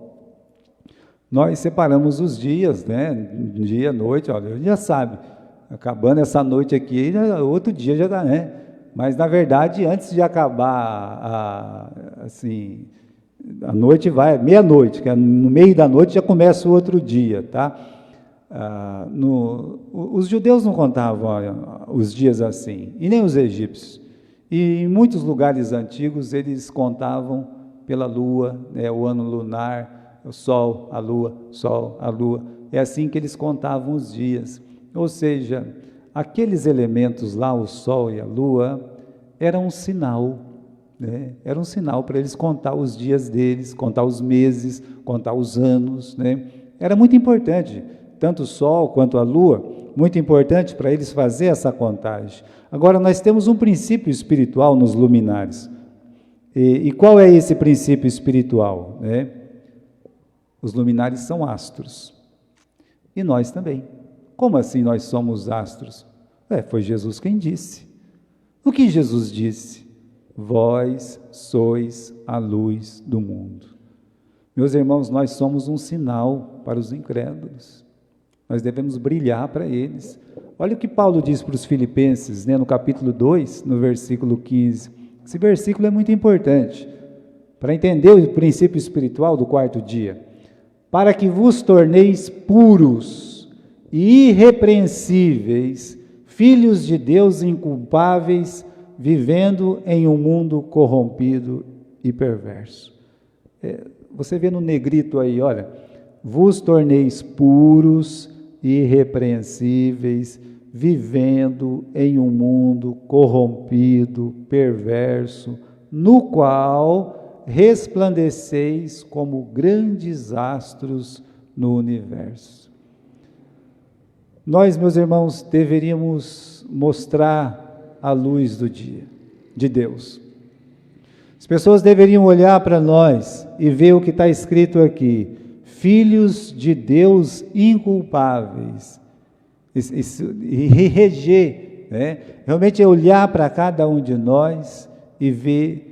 nós separamos os dias, né? Dia, noite, olha, já sabe, acabando essa noite aqui, outro dia já dá, né? Mas, na verdade, antes de acabar, a noite vai, meia-noite, que no meio da noite já começa o outro dia, tá? Os judeus não contavam os dias assim, e nem os egípcios. E em muitos lugares antigos eles contavam pela lua, né, o ano lunar, o sol, a lua, sol, a lua. É assim que eles contavam os dias. Ou seja, aqueles elementos lá, o sol e a lua, eram um sinal, né? Era um sinal para eles contar os dias deles, contar os meses, contar os anos, né? Era muito importante, tanto o sol quanto a lua, muito importante para eles fazer essa contagem. Agora, nós temos um princípio espiritual nos luminares. E qual é esse princípio espiritual, né? Os luminares são astros. E nós também. Como assim nós somos astros? Foi Jesus quem disse. O que Jesus disse? Vós sois a luz do mundo. Meus irmãos, nós somos um sinal para os incrédulos. Nós devemos brilhar para eles. Olha o que Paulo diz para os filipenses, né, no capítulo 2, no versículo 15. Esse versículo é muito importante para entender o princípio espiritual do quarto dia. Para que vos torneis puros e irrepreensíveis, filhos de Deus inculpáveis, vivendo em um mundo corrompido e perverso. Você vê no negrito aí, olha, vos torneis puros e irrepreensíveis, vivendo em um mundo corrompido, perverso, no qual resplandeceis como grandes astros no universo. Nós, meus irmãos, deveríamos mostrar a luz do dia, de Deus. As pessoas deveriam olhar para nós e ver o que está escrito aqui, filhos de Deus inculpáveis, e reger, né? Realmente é olhar para cada um de nós e ver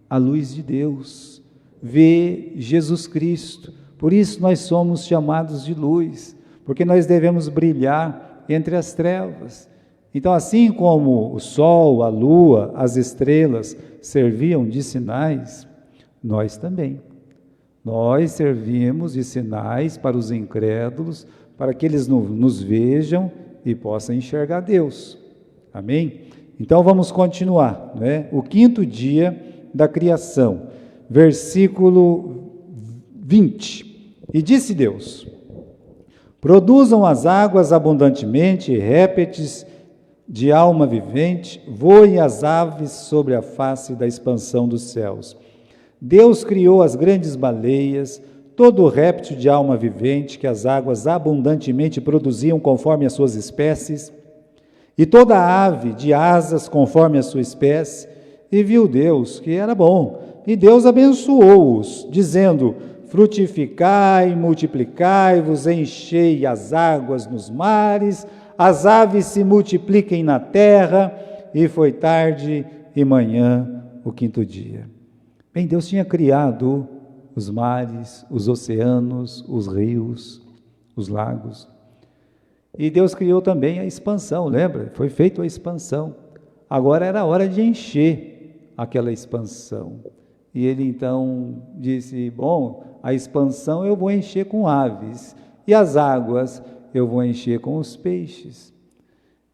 a luz de Deus, ver Jesus Cristo. Por isso nós somos chamados de luz, porque nós devemos brilhar entre as trevas. Então, assim como o sol, a lua, as estrelas serviam de sinais, nós também. Nós servimos de sinais para os incrédulos, para que eles nos vejam e possam enxergar Deus. Amém? Então vamos continuar, né? O quinto dia da criação, versículo 20. E disse Deus: produzam as águas abundantemente, répteis de alma vivente, voem as aves sobre a face da expansão dos céus. Deus criou as grandes baleias, todo réptil de alma vivente que as águas abundantemente produziam conforme as suas espécies, e toda ave de asas conforme a sua espécie, e viu Deus que era bom. E Deus abençoou-os, dizendo: frutificai, multiplicai-vos, enchei as águas nos mares, as aves se multipliquem na terra. E foi tarde e manhã o quinto dia. Bem, Deus tinha criado os mares, os oceanos, os rios, os lagos. E Deus criou também a expansão, lembra? Foi feita a expansão. Agora era a hora de encher aquela expansão. E ele então disse: bom, a expansão eu vou encher com aves, e as águas eu vou encher com os peixes.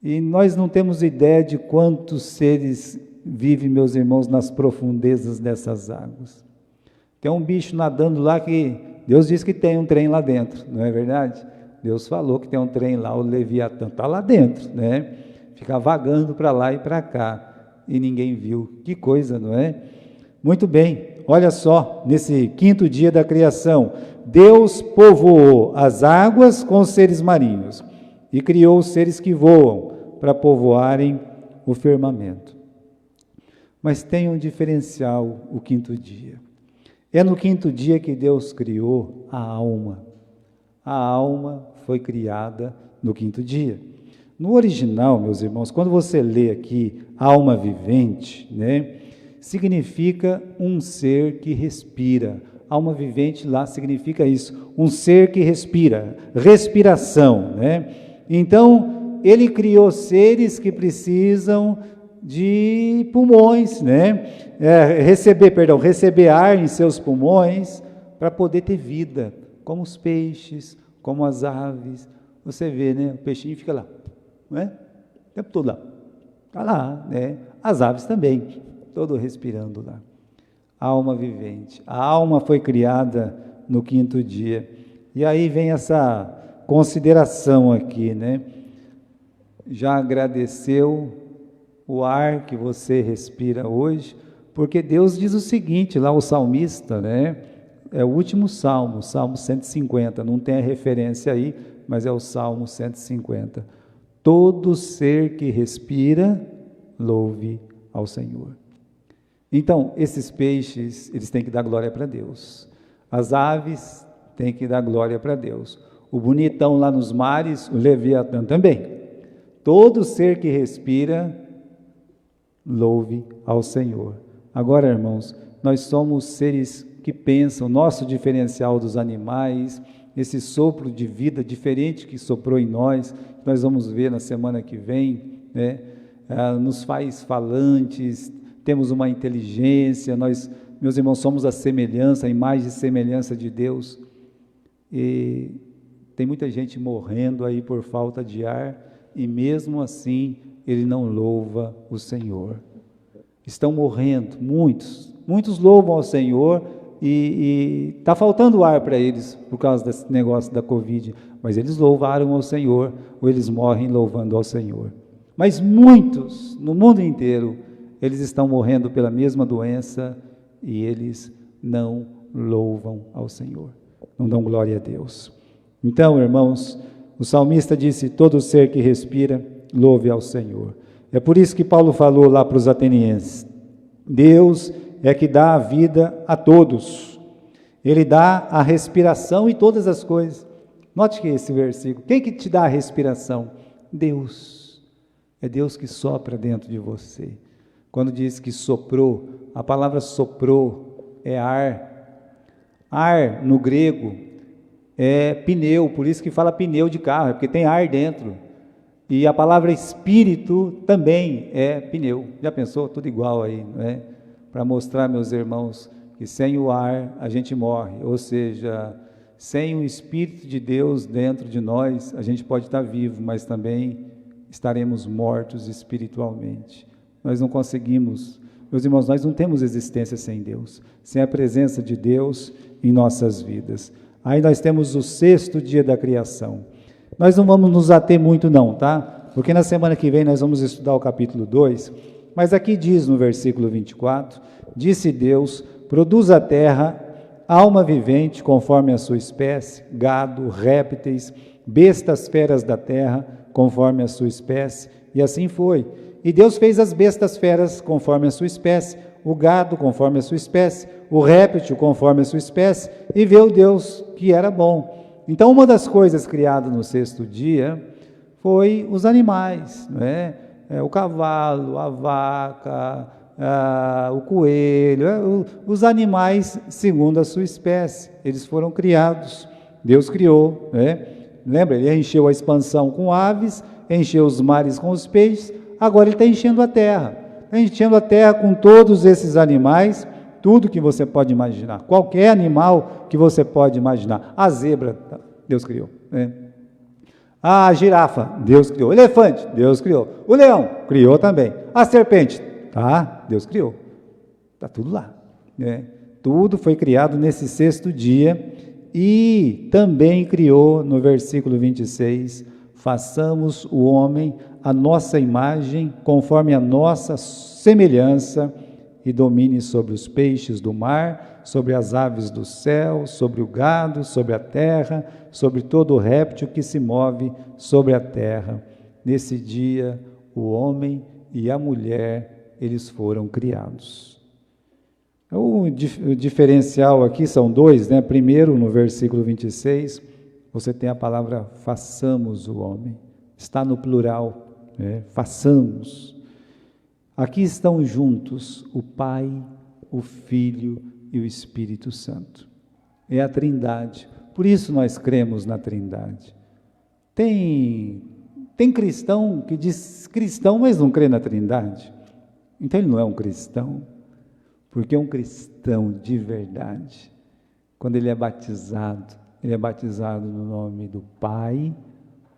E nós não temos ideia de quantos seres vivem, meus irmãos, nas profundezas dessas águas. Tem um bicho nadando lá que Deus diz que tem um trem lá dentro, não é verdade? Deus falou que tem um trem lá, o Leviatã está lá dentro, né? Fica vagando para lá e para cá, e ninguém viu. Que coisa, não é? Muito bem, olha só, nesse quinto dia da criação, Deus povoou as águas com os seres marinhos e criou os seres que voam para povoarem o firmamento. Mas tem um diferencial o quinto dia. É no quinto dia que Deus criou a alma. A alma foi criada no quinto dia. No original, meus irmãos, quando você lê aqui alma vivente, né, significa um ser que respira. Alma vivente lá significa isso, um ser que respira, respiração, né? Então, ele criou seres que precisam de pulmões, né? Receber ar em seus pulmões para poder ter vida, como os peixes, como as aves. Você vê, né? O peixinho fica lá, não é? O tempo todo lá. Está lá, né? As aves também, todo respirando lá. Alma vivente. A alma foi criada no quinto dia. E aí vem essa consideração aqui, né? Já agradeceu o ar que você respira hoje? Porque Deus diz o seguinte, lá o salmista, né? É o último salmo, Salmo 150, não tem a referência aí, mas é o Salmo 150. Todo ser que respira, louve ao Senhor. Então, esses peixes, eles têm que dar glória para Deus. As aves têm que dar glória para Deus. O bonitão lá nos mares, o Leviatã também. Todo ser que respira, louve ao Senhor. Agora, irmãos, nós somos seres que pensam, nosso diferencial dos animais, esse sopro de vida diferente que soprou em nós vamos ver na semana que vem, né? Nos faz falantes, temos uma inteligência, nós, meus irmãos, somos a semelhança, a imagem e semelhança de Deus, e tem muita gente morrendo aí por falta de ar, e mesmo assim, ele não louva o Senhor. Estão morrendo, muitos louvam ao Senhor, e está faltando ar para eles, por causa desse negócio da Covid, mas eles louvaram ao Senhor, ou eles morrem louvando ao Senhor. Mas muitos, no mundo inteiro, eles estão morrendo pela mesma doença, e eles não louvam ao Senhor, não dão glória a Deus. Então, irmãos, o salmista disse, todo ser que respira, louve ao Senhor. É por isso que Paulo falou lá para os atenienses, Deus é que dá a vida a todos, Ele dá a respiração e todas as coisas. Note que esse versículo, quem que te dá a respiração? Deus, é Deus que sopra dentro de você. Quando diz que soprou, a palavra soprou é ar no grego é pneu, por isso que fala pneu de carro, é porque tem ar dentro. E a palavra espírito também é pneu. Já pensou? Tudo igual aí, não é? Para mostrar, meus irmãos, que sem o ar a gente morre, ou seja, sem o Espírito de Deus dentro de nós, a gente pode estar vivo, mas também estaremos mortos espiritualmente. Nós não conseguimos, meus irmãos, nós não temos existência sem Deus, sem a presença de Deus em nossas vidas. Aí nós temos o sexto dia da criação. Nós não vamos nos ater muito não, tá? Porque na semana que vem nós vamos estudar o capítulo 2, mas aqui diz no versículo 24, disse Deus, produz a terra, alma vivente conforme a sua espécie, gado, répteis, bestas feras da terra conforme a sua espécie, e assim foi. E Deus fez as bestas feras conforme a sua espécie, o gado conforme a sua espécie, o réptil conforme a sua espécie, e viu Deus que era bom. Então, uma das coisas criadas no sexto dia foi os animais, não é? O cavalo, a vaca, o coelho, os animais segundo a sua espécie, eles foram criados, Deus criou, né? Lembra, ele encheu a expansão com aves, encheu os mares com os peixes, agora ele está enchendo a terra com todos esses animais, tudo que você pode imaginar, qualquer animal que você pode imaginar, a zebra, Deus criou, né? A girafa, Deus criou. O elefante, Deus criou. O leão, criou também. A serpente, tá? Deus criou. Está tudo lá, né? Tudo foi criado nesse sexto dia e também criou, no versículo 26, façamos o homem a nossa imagem, conforme a nossa semelhança, e domine sobre os peixes do mar, sobre as aves do céu, sobre o gado, sobre a terra, sobre todo réptil que se move sobre a terra. Nesse dia, o homem e a mulher, eles foram criados. O diferencial aqui são dois, né? Primeiro, no versículo 26, você tem a palavra façamos o homem. Está no plural, né? Façamos. Aqui estão juntos o Pai, o Filho e o Espírito Santo. É a Trindade. Por isso nós cremos na Trindade. Tem cristão que diz cristão, mas não crê na Trindade. Então ele não é um cristão. Porque um cristão de verdade, quando ele é batizado no nome do Pai,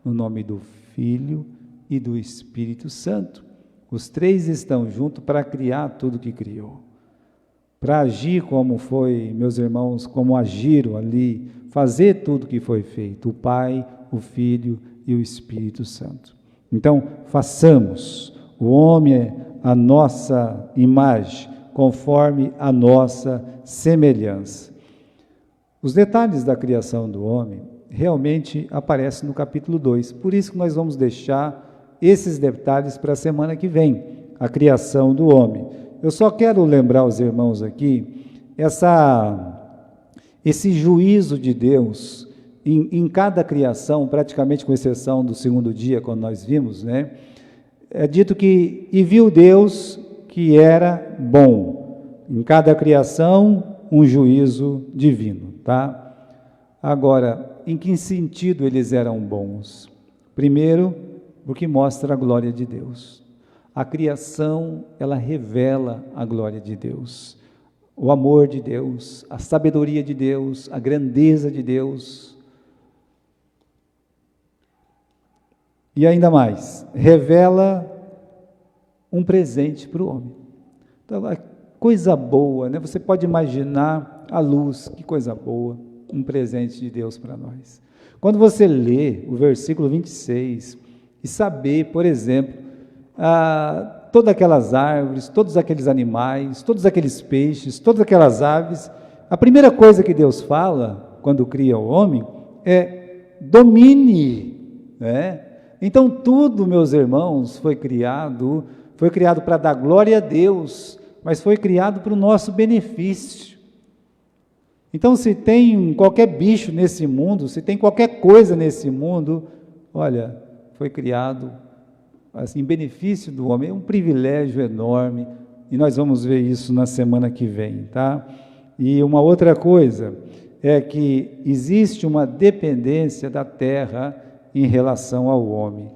no nome do Filho e do Espírito Santo. Os três estão juntos para criar tudo que criou. Para agir como foi, meus irmãos, como agiram ali, fazer tudo que foi feito, o Pai, o Filho e o Espírito Santo. Então, façamos o homem a nossa imagem, conforme a nossa semelhança. Os detalhes da criação do homem realmente aparecem no capítulo 2, por isso que nós vamos deixar esses detalhes para a semana que vem, a criação do homem. Eu só quero lembrar os irmãos aqui, esse juízo de Deus em cada criação, praticamente com exceção do segundo dia, quando nós vimos, né? É dito que, e viu Deus que era bom. Em cada criação, um juízo divino, tá? Agora, em que sentido eles eram bons? Primeiro, porque mostra a glória de Deus. A criação, ela revela a glória de Deus, o amor de Deus, a sabedoria de Deus, a grandeza de Deus. E ainda mais, revela um presente para o homem. Então, coisa boa, né? Você pode imaginar a luz, que coisa boa, um presente de Deus para nós. Quando você lê o versículo 26, e saber, por exemplo, todas aquelas árvores, todos aqueles animais, todos aqueles peixes, todas aquelas aves, a primeira coisa que Deus fala, quando cria o homem, é domine, né? Então tudo, meus irmãos, foi criado para dar glória a Deus, mas foi criado para o nosso benefício. Então, se tem qualquer bicho nesse mundo, se tem qualquer coisa nesse mundo, olha, foi criado assim, em benefício do homem, é um privilégio enorme, e nós vamos ver isso na semana que vem, tá? E uma outra coisa é que existe uma dependência da terra em relação ao homem.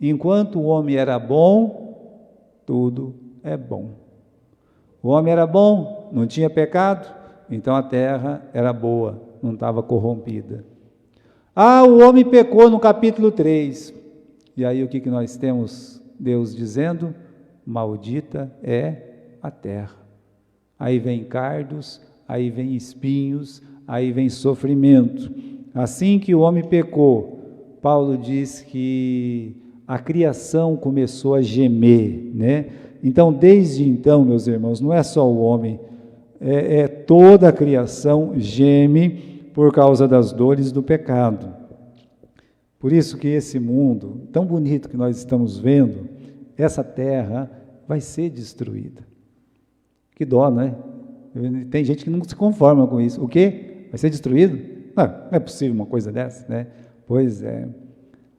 Enquanto o homem era bom, tudo é bom. O homem era bom, não tinha pecado, então a terra era boa, não estava corrompida. O homem pecou no capítulo 3. E aí o que nós temos? Deus dizendo, maldita é a terra. Aí vem cardos, aí vem espinhos, aí vem sofrimento. Assim que o homem pecou, Paulo diz que a criação começou a gemer, né? Então, desde então, meus irmãos, não é só o homem, toda a criação geme por causa das dores do pecado. Por isso que esse mundo, tão bonito que nós estamos vendo, essa terra vai ser destruída. Que dó, né? Tem gente que não se conforma com isso. O quê? Vai ser destruído? Não é possível uma coisa dessa, né? Pois é,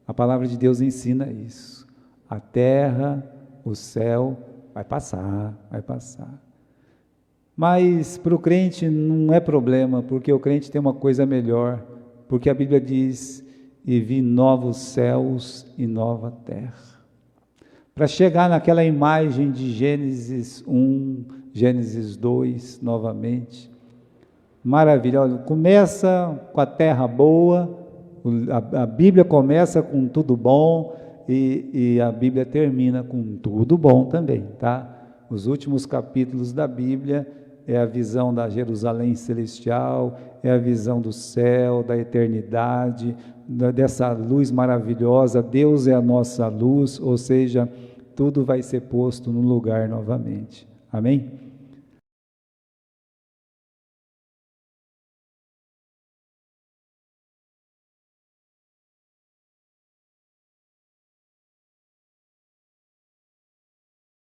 a palavra de Deus ensina isso. A terra, o céu, vai passar. Mas para o crente não é problema, porque o crente tem uma coisa melhor, porque a Bíblia diz, e vi novos céus e nova terra. Para chegar naquela imagem de Gênesis 1, Gênesis 2, novamente, maravilhoso, começa com a terra boa, a Bíblia começa com tudo bom, e a Bíblia termina com tudo bom também, tá? Os últimos capítulos da Bíblia é a visão da Jerusalém celestial, é a visão do céu, da eternidade, dessa luz maravilhosa. Deus é a nossa luz, ou seja, tudo vai ser posto no lugar novamente. Amém?